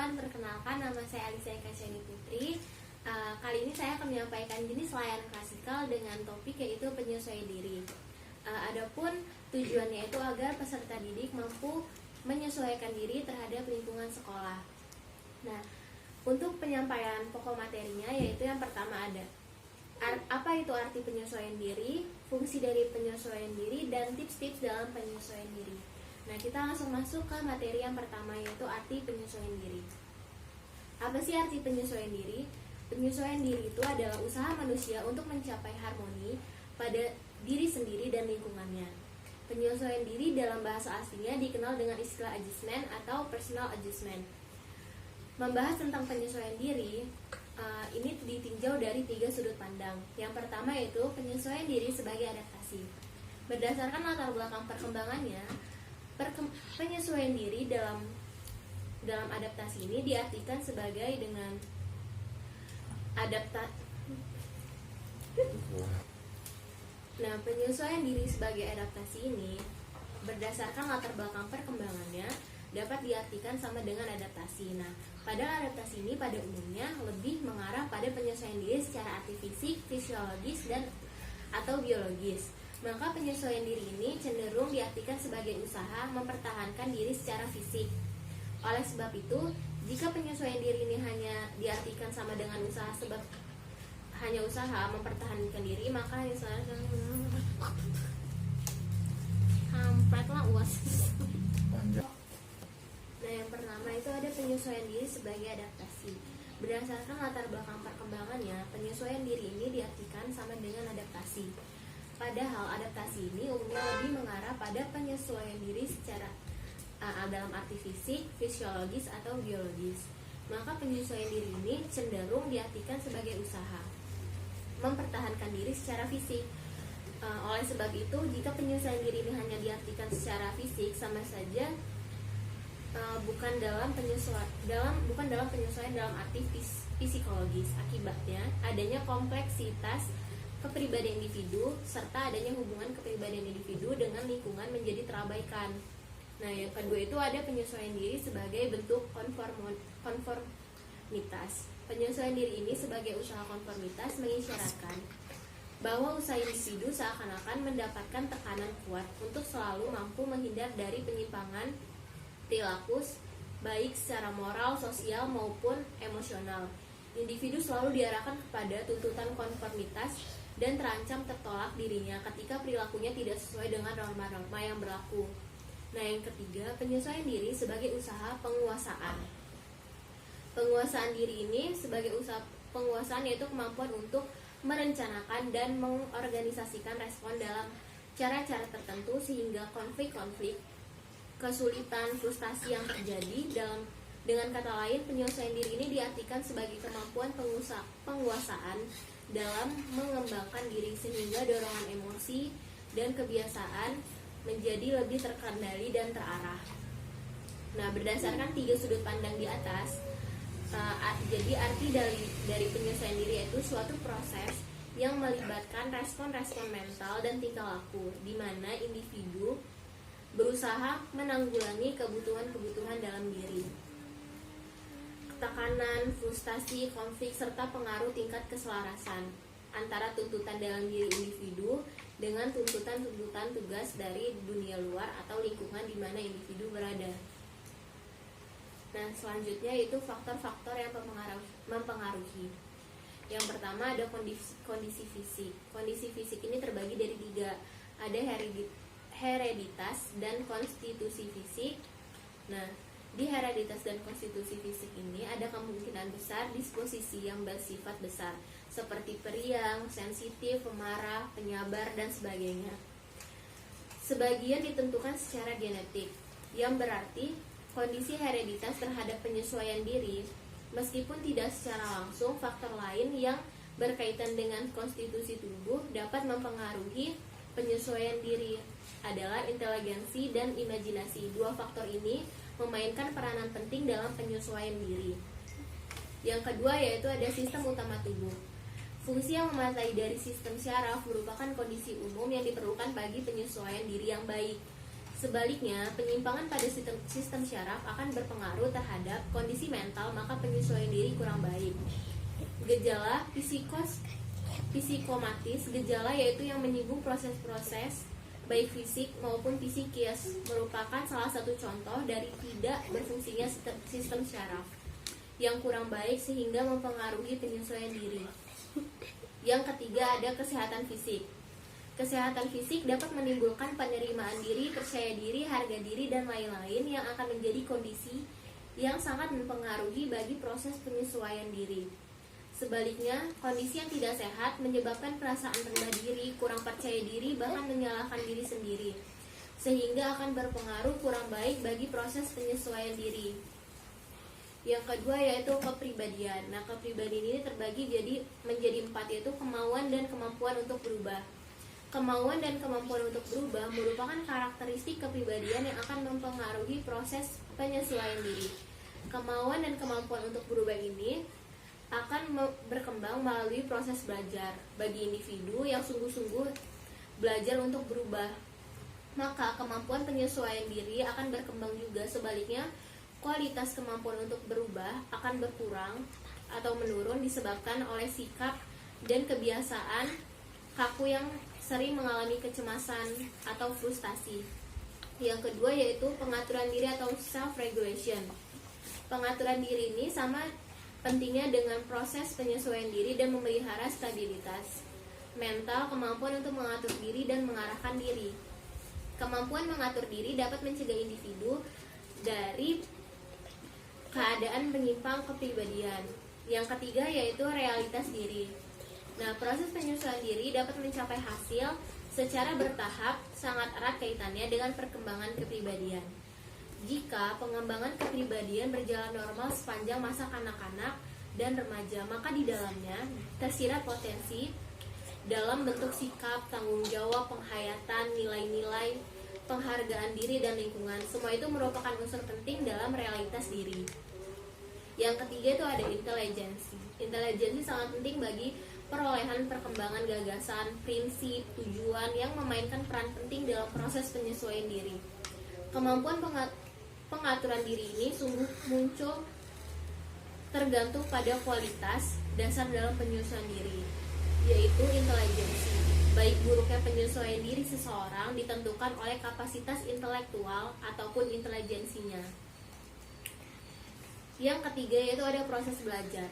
teman-teman, perkenalkan nama saya Alisa Ekasyani Putri. Kali ini saya akan menyampaikan jenis layanan klasikal dengan topik yaitu penyesuaian diri. Adapun tujuannya itu agar peserta didik mampu menyesuaikan diri terhadap lingkungan sekolah. Nah, untuk penyampaian pokok materinya yaitu yang pertama ada apa itu arti penyesuaian diri, fungsi dari penyesuaian diri, dan tips-tips dalam penyesuaian diri. Nah, kita langsung masuk ke materi yang pertama yaitu arti penyesuaian diri. Apa sih arti penyesuaian diri? Penyesuaian diri itu adalah usaha manusia untuk mencapai harmoni pada diri sendiri dan lingkungannya. Penyesuaian diri dalam bahasa aslinya dikenal dengan istilah adjustment atau personal adjustment. Membahas tentang penyesuaian diri, ini ditinjau dari 3 sudut pandang. Yang pertama yaitu penyesuaian diri sebagai adaptasi. Berdasarkan latar belakang perkembangannya, penyesuaian diri dalam adaptasi ini diartikan sebagai dengan Nah, penyesuaian diri sebagai adaptasi ini berdasarkan latar belakang perkembangannya dapat diartikan sama dengan adaptasi. Nah, pada adaptasi ini pada umumnya lebih mengarah pada penyesuaian diri secara arti fisik, fisiologis, dan atau biologis. Maka penyesuaian diri ini cenderung diartikan sebagai usaha mempertahankan diri secara fisik. Oleh sebab itu, jika penyesuaian diri ini hanya diartikan sama dengan usaha mempertahankan diri, maka hampretlah uas. Nah, yang pertama itu ada penyesuaian diri sebagai adaptasi. Berdasarkan latar belakang perkembangannya, penyesuaian diri ini diartikan sama dengan adaptasi. Padahal adaptasi ini umumnya lebih mengarah pada penyesuaian diri secara dalam arti fisik, fisiologis, atau biologis. Maka penyesuaian diri ini cenderung diartikan sebagai usaha mempertahankan diri secara fisik. Oleh sebab itu, jika penyesuaian diri ini hanya diartikan secara fisik, sama saja bukan dalam penyesuaian dalam arti psikologis. Akibatnya adanya kompleksitas kepribadian individu serta adanya hubungan kepribadian individu dengan lingkungan menjadi terabaikan. Nah, yang kedua itu ada penyesuaian diri sebagai bentuk konformitas. Penyesuaian diri ini sebagai usaha konformitas mengisyaratkan bahwa usaha individu seakan-akan mendapatkan tekanan kuat untuk selalu mampu menghindar dari penyimpangan perilaku baik secara moral, sosial maupun emosional. Individu selalu diarahkan kepada tuntutan konformitas dan terancam tertolak dirinya ketika perilakunya tidak sesuai dengan norma-norma yang berlaku. Nah, yang ketiga, penyesuaian diri sebagai usaha penguasaan. Penguasaan diri ini sebagai usaha penguasaan yaitu kemampuan untuk merencanakan dan mengorganisasikan respon dalam cara-cara tertentu sehingga konflik-konflik, kesulitan, frustasi yang terjadi dengan kata lain, penyesuaian diri ini diartikan sebagai kemampuan penguasaan dalam mengembangkan diri sehingga dorongan emosi dan kebiasaan menjadi lebih terkendali dan terarah. Nah, berdasarkan 3 sudut pandang di atas, jadi arti dari penyesuaian diri yaitu suatu proses yang melibatkan respon-respon mental dan tingkah laku, di mana individu berusaha menanggulangi kebutuhan-kebutuhan dalam diri. Tekanan, frustasi, konflik, serta pengaruh tingkat keselarasan antara tuntutan dalam diri individu dengan tuntutan-tuntutan tugas dari dunia luar atau lingkungan di mana individu berada. Nah, selanjutnya itu faktor-faktor yang mempengaruhi. Yang pertama ada kondisi fisik. Kondisi fisik ini terbagi dari 3. Ada hereditas dan konstitusi fisik. Nah, di hereditas dan konstitusi fisik ini ada kemungkinan besar disposisi yang bersifat besar seperti periang, sensitif, pemarah, penyabar, dan sebagainya. Sebagian ditentukan secara genetik, yang berarti kondisi hereditas terhadap penyesuaian diri meskipun tidak secara langsung, faktor lain yang berkaitan dengan konstitusi tubuh dapat mempengaruhi penyesuaian diri adalah inteligensi dan imajinasi. 2 faktor ini memainkan peranan penting dalam penyesuaian diri. Yang kedua yaitu ada sistem utama tubuh. Fungsi yang memadai dari sistem syaraf merupakan kondisi umum yang diperlukan bagi penyesuaian diri yang baik. Sebaliknya, penyimpangan pada sistem syaraf akan berpengaruh terhadap kondisi mental, maka penyesuaian diri kurang baik. Gejala psikomatis, gejala yaitu yang menyinggung proses-proses baik fisik maupun psikis, merupakan salah satu contoh dari tidak berfungsinya sistem syaraf yang kurang baik sehingga mempengaruhi penyesuaian diri. Yang ketiga ada kesehatan fisik. Kesehatan fisik dapat menimbulkan penerimaan diri, percaya diri, harga diri, dan lain-lain yang akan menjadi kondisi yang sangat mempengaruhi bagi proses penyesuaian diri. Sebaliknya, kondisi yang tidak sehat menyebabkan perasaan rendah diri, kurang percaya diri, bahkan menyalahkan diri sendiri, sehingga akan berpengaruh kurang baik bagi proses penyesuaian diri. Yang kedua yaitu kepribadian. Nah, kepribadian ini terbagi menjadi 4, yaitu kemauan dan kemampuan untuk berubah. Kemauan dan kemampuan untuk berubah merupakan karakteristik kepribadian yang akan mempengaruhi proses penyesuaian diri. Kemauan dan kemampuan untuk berubah ini akan berkembang melalui proses belajar. Bagi individu yang sungguh-sungguh belajar untuk berubah, maka kemampuan penyesuaian diri akan berkembang juga. Sebaliknya, kualitas kemampuan untuk berubah akan berkurang atau menurun disebabkan oleh sikap dan kebiasaan kaku yang sering mengalami kecemasan atau frustasi. Yang kedua yaitu pengaturan diri atau self-regulation. Pengaturan diri ini sama pentingnya dengan proses penyesuaian diri dan memelihara stabilitas mental, kemampuan untuk mengatur diri dan mengarahkan diri. Kemampuan mengatur diri dapat mencegah individu dari keadaan menyimpang kepribadian. Yang ketiga yaitu realitas diri. Nah, proses penyesuaian diri dapat mencapai hasil secara bertahap, sangat erat kaitannya dengan perkembangan kepribadian. Jika pengembangan kepribadian berjalan normal sepanjang masa kanak-kanak dan remaja, maka di dalamnya tersirat potensi dalam bentuk sikap, tanggung jawab, penghayatan, nilai-nilai, penghargaan diri, dan lingkungan. Semua itu merupakan unsur penting dalam realitas diri. Yang ketiga itu ada intelijensi. Intelijensi sangat penting bagi perolehan perkembangan gagasan, prinsip, tujuan yang memainkan peran penting dalam proses penyesuaian diri. Kemampuan pengaturan diri ini sungguh muncul tergantung pada kualitas dasar dalam penyesuaian diri, yaitu intelijensi. Baik buruknya penyesuaian diri seseorang ditentukan oleh kapasitas intelektual ataupun intelijensinya. Yang ketiga yaitu ada proses belajar.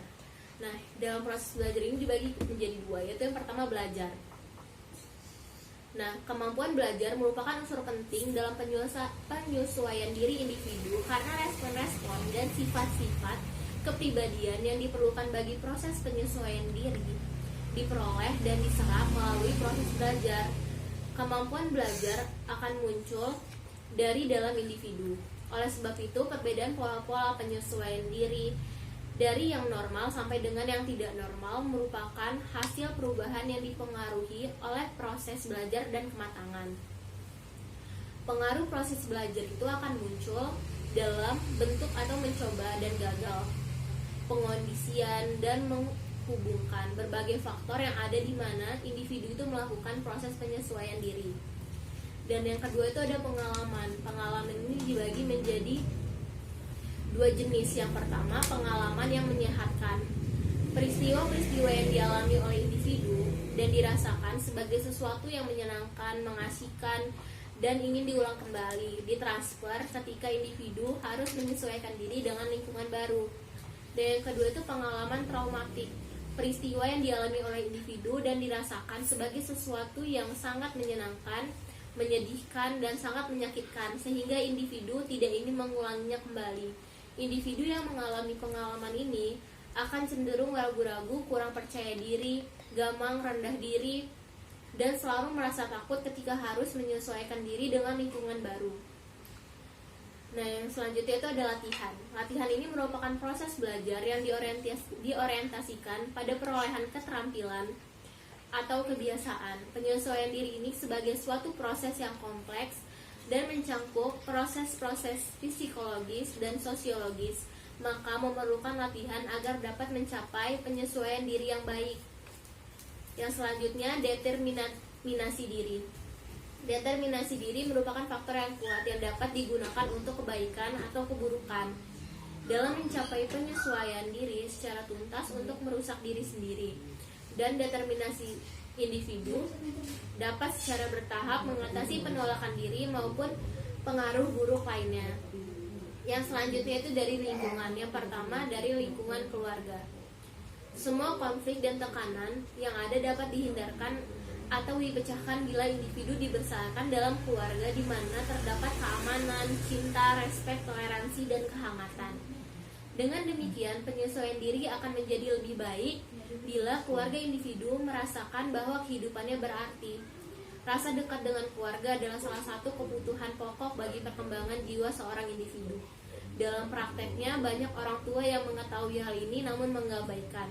Nah, dalam proses belajar ini dibagi menjadi 2, yaitu yang pertama belajar. Nah, kemampuan belajar merupakan unsur penting dalam penyesuaian diri individu karena respon-respon dan sifat-sifat kepribadian yang diperlukan bagi proses penyesuaian diri diperoleh dan diserap melalui proses belajar. Kemampuan belajar akan muncul dari dalam individu. Oleh sebab itu, perbedaan pola-pola penyesuaian diri dari yang normal sampai dengan yang tidak normal merupakan hasil perubahan yang dipengaruhi oleh proses belajar dan kematangan. Pengaruh proses belajar itu akan muncul dalam bentuk atau mencoba dan gagal, pengondisian, dan menghubungkan berbagai faktor yang ada di mana individu itu melakukan proses penyesuaian diri. Dan yang kedua itu ada pengalaman. Pengalaman ini dibagi menjadi 2 jenis. Yang pertama, pengalaman yang menyehatkan. Peristiwa-peristiwa yang dialami oleh individu dan dirasakan sebagai sesuatu yang menyenangkan, mengasihkan, dan ingin diulang kembali, ditransfer ketika individu harus menyesuaikan diri dengan lingkungan baru. Dan yang kedua itu pengalaman traumatik. Peristiwa yang dialami oleh individu dan dirasakan sebagai sesuatu yang sangat menyenangkan, menyedihkan, dan sangat menyakitkan, sehingga individu tidak ingin mengulanginya kembali. Individu yang mengalami pengalaman ini akan cenderung ragu-ragu, kurang percaya diri, gampang rendah diri, dan selalu merasa takut ketika harus menyesuaikan diri dengan lingkungan baru. Nah, yang selanjutnya itu ada latihan. Latihan ini merupakan proses belajar yang diorientasikan pada perolehan keterampilan atau kebiasaan. Penyesuaian diri ini sebagai suatu proses yang kompleks dan mencangkup proses-proses psikologis dan sosiologis, maka memerlukan latihan agar dapat mencapai penyesuaian diri yang baik. Yang selanjutnya, determinasi diri. Determinasi diri merupakan faktor yang kuat yang dapat digunakan untuk kebaikan atau keburukan. Dalam mencapai penyesuaian diri secara tuntas untuk merusak diri sendiri. Dan determinasi individu dapat secara bertahap mengatasi penolakan diri maupun pengaruh buruk lainnya. Yang selanjutnya itu dari lingkungan. Yang pertama dari lingkungan keluarga. Semua konflik dan tekanan yang ada dapat dihindarkan atau dipecahkan bila individu dibesarkan dalam keluarga di mana terdapat keamanan, cinta, respek, toleransi, dan kehangatan. Dengan demikian, penyesuaian diri akan menjadi lebih baik bila keluarga individu merasakan bahwa kehidupannya berarti. Rasa dekat dengan keluarga adalah salah satu kebutuhan pokok bagi perkembangan jiwa seorang individu. Dalam prakteknya, banyak orang tua yang mengetahui hal ini namun mengabaikan.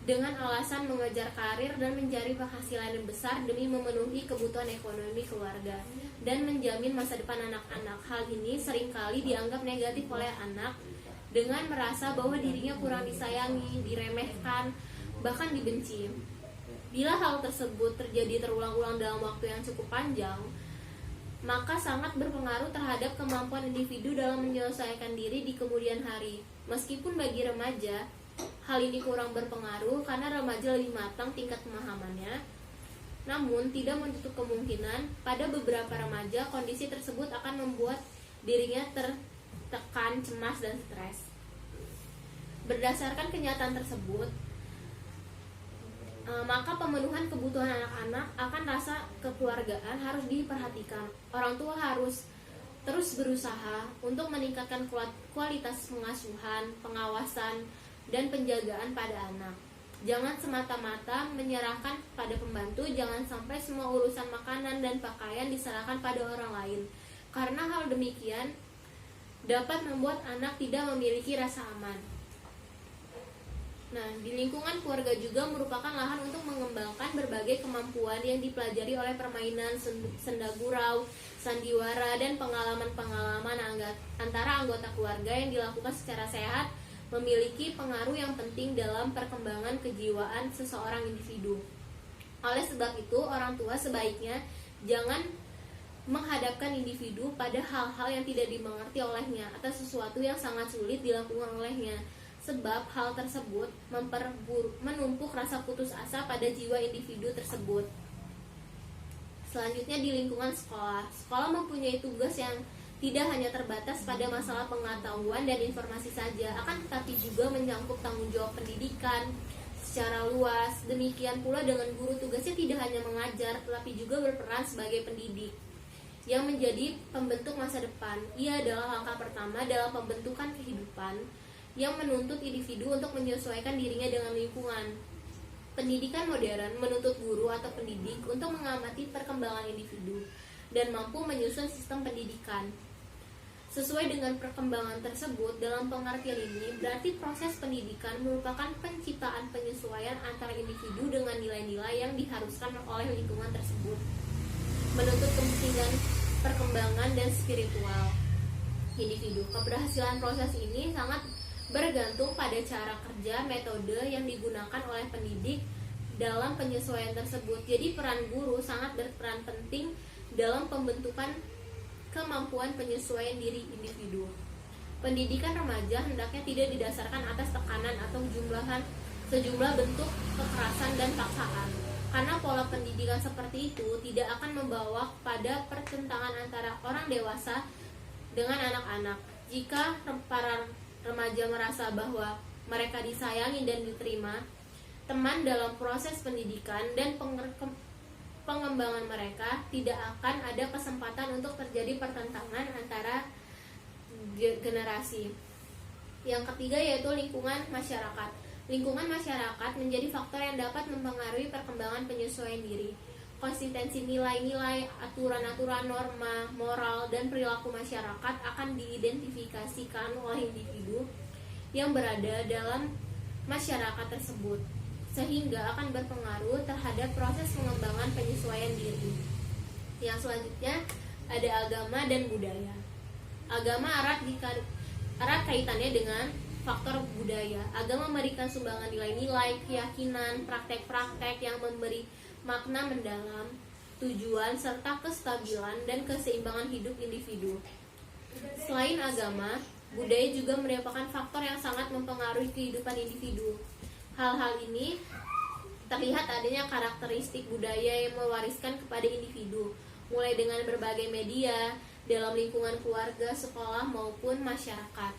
Dengan alasan mengejar karir dan mencari penghasilan yang besar demi memenuhi kebutuhan ekonomi keluarga dan menjamin masa depan anak-anak. Hal ini seringkali dianggap negatif oleh anak dengan merasa bahwa dirinya kurang disayangi, diremehkan, bahkan dibenci. Bila hal tersebut terjadi terulang-ulang dalam waktu yang cukup panjang, maka sangat berpengaruh terhadap kemampuan individu dalam menyelesaikan diri di kemudian hari. Meskipun bagi remaja, hal ini kurang berpengaruh karena remaja lebih matang tingkat pemahamannya. Namun, tidak menutup kemungkinan pada beberapa remaja kondisi tersebut akan membuat dirinya tertekan, cemas, dan stres. Berdasarkan kenyataan tersebut, maka pemenuhan kebutuhan anak-anak akan rasa kekeluargaan harus diperhatikan. Orang tua harus terus berusaha untuk meningkatkan kualitas pengasuhan, pengawasan, dan penjagaan pada anak. Jangan semata-mata menyerahkan pada pembantu, jangan sampai semua urusan makanan dan pakaian diserahkan pada orang lain. Karena hal demikian dapat membuat anak tidak memiliki rasa aman. Nah, di lingkungan keluarga juga merupakan lahan untuk mengembangkan berbagai kemampuan yang dipelajari oleh permainan, senda gurau, sandiwara, dan pengalaman-pengalaman antara anggota keluarga yang dilakukan secara sehat memiliki pengaruh yang penting dalam perkembangan kejiwaan seseorang individu. Oleh sebab itu, orang tua sebaiknya jangan menghadapkan individu pada hal-hal yang tidak dimengerti olehnya atau sesuatu yang sangat sulit dilakukan olehnya, sebab hal tersebut menumpuk rasa putus asa pada jiwa individu tersebut. Selanjutnya di lingkungan sekolah. Sekolah mempunyai tugas yang tidak hanya terbatas pada masalah pengetahuan dan informasi saja, akan tetapi juga menyangkut tanggung jawab pendidikan secara luas. Demikian pula dengan guru, tugasnya tidak hanya mengajar, tetapi juga berperan sebagai pendidik yang menjadi pembentuk masa depan. Ia adalah langkah pertama dalam pembentukan kehidupan yang menuntut individu untuk menyesuaikan dirinya dengan lingkungan. Pendidikan modern menuntut guru atau pendidik untuk mengamati perkembangan individu dan mampu menyusun sistem pendidikan sesuai dengan perkembangan tersebut. Dalam pengertian ini, berarti proses pendidikan merupakan penciptaan penyesuaian antara individu dengan nilai-nilai yang diharuskan oleh lingkungan tersebut, menuntut kepentingan perkembangan dan spiritual individu. Keberhasilan proses ini sangat bergantung pada cara kerja, metode yang digunakan oleh pendidik dalam penyesuaian tersebut. Jadi peran guru sangat berperan penting dalam pembentukan kemampuan penyesuaian diri individu. Pendidikan remaja hendaknya tidak didasarkan atas tekanan atau sejumlah bentuk kekerasan dan paksaan, karena pola pendidikan seperti itu tidak akan membawa pada pertentangan antara orang dewasa dengan anak-anak. Jika para remaja merasa bahwa mereka disayangi dan diterima teman dalam proses pendidikan dan pengembangan mereka, tidak akan ada kesempatan untuk terjadi pertentangan antara generasi. Yang ketiga yaitu lingkungan masyarakat. Lingkungan masyarakat menjadi faktor yang dapat mempengaruhi perkembangan penyesuaian diri. Konsistensi nilai-nilai, aturan-aturan, norma, moral, dan perilaku masyarakat akan diidentifikasikan oleh individu yang berada dalam masyarakat tersebut, sehingga akan berpengaruh terhadap proses pengembangan penyesuaian diri. Yang selanjutnya ada agama dan budaya. Agama erat kaitannya dengan faktor budaya. Agama memberikan sumbangan nilai-nilai, keyakinan, praktek-praktek yang memberi makna mendalam. tujuan, serta kestabilan dan keseimbangan hidup individu. Selain agama, budaya juga merupakan faktor yang sangat mempengaruhi kehidupan individu. Hal-hal ini terlihat adanya karakteristik budaya yang mewariskan kepada individu, mulai dengan berbagai media, dalam lingkungan keluarga, sekolah, maupun masyarakat.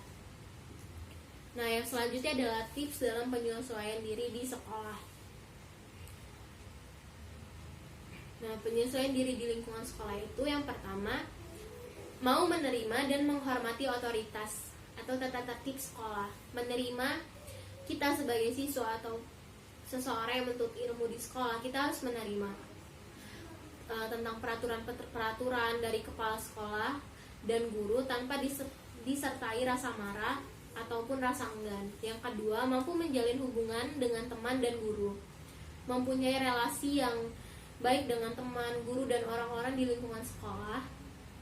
Nah, yang selanjutnya adalah tips dalam penyesuaian diri di sekolah. Nah, penyesuaian diri di lingkungan sekolah itu yang pertama, mau menerima dan menghormati otoritas atau tata tertib sekolah. Menerima kita sebagai siswa atau seseorang yang menuntut ilmu di sekolah, kita harus menerima tentang peraturan dari kepala sekolah dan guru tanpa disertai rasa marah ataupun rasa enggan. Yang kedua, mampu menjalin hubungan dengan teman dan guru, mempunyai relasi yang baik dengan teman, guru, dan orang-orang di lingkungan sekolah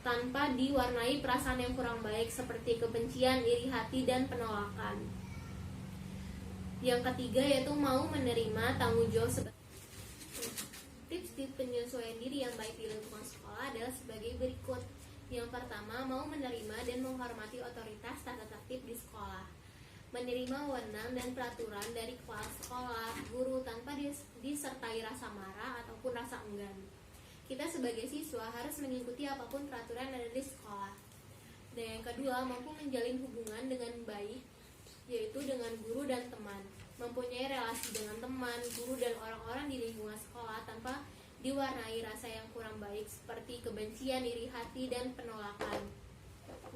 tanpa diwarnai perasaan yang kurang baik seperti kebencian, iri hati, dan penolakan. Yang ketiga yaitu mau menerima tanggung jawab sebagai. Tips-tips penyesuaian diri yang baik di lingkungan sekolah adalah sebagai berikut. Yang pertama, mau menerima dan menghormati otoritas tata tertib di sekolah. Menerima wewenang dan peraturan dari kepala sekolah, guru tanpa disertai rasa marah ataupun rasa enggan. Kita sebagai siswa harus mengikuti apapun peraturan yang ada di sekolah. Dan yang kedua, mampu menjalin hubungan dengan baik, yaitu dengan guru dan teman. Mempunyai relasi dengan teman, guru, dan orang-orang di lingkungan sekolah tanpa diwarnai rasa yang kurang baik seperti kebencian, iri hati, dan penolakan.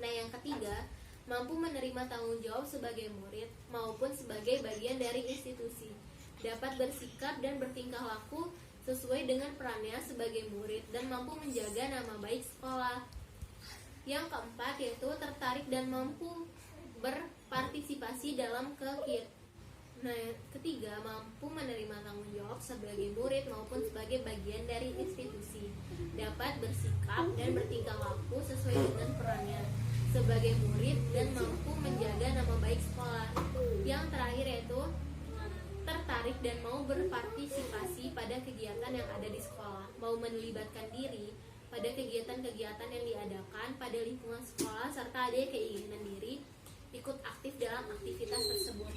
Nah, yang ketiga, mampu menerima tanggung jawab sebagai murid maupun sebagai bagian dari institusi. Dapat bersikap dan bertingkah laku sesuai dengan perannya sebagai murid dan mampu menjaga nama baik sekolah. Yang keempat yaitu tertarik dan mampu berpartisipasi dalam kegiatan. Nah, ketiga, mampu menerima tanggung jawab sebagai murid maupun sebagai bagian dari institusi. Dapat bersikap dan bertingkah laku sesuai dengan perannya sebagai murid dan mampu menjaga nama baik sekolah. Yang terakhir yaitu tertarik dan mau berpartisipasi pada kegiatan yang ada di sekolah, mau melibatkan diri pada kegiatan-kegiatan yang diadakan pada lingkungan sekolah, serta ada keinginan diri ikut aktif dalam aktivitas tersebut.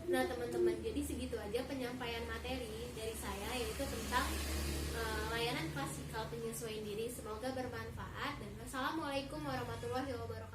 Nah, teman-teman, jadi segitu aja penyampaian materi dari saya, yaitu tentang layanan klasikal penyesuaian diri. Semoga bermanfaat dan wassalamualaikum warahmatullahi wabarakatuh.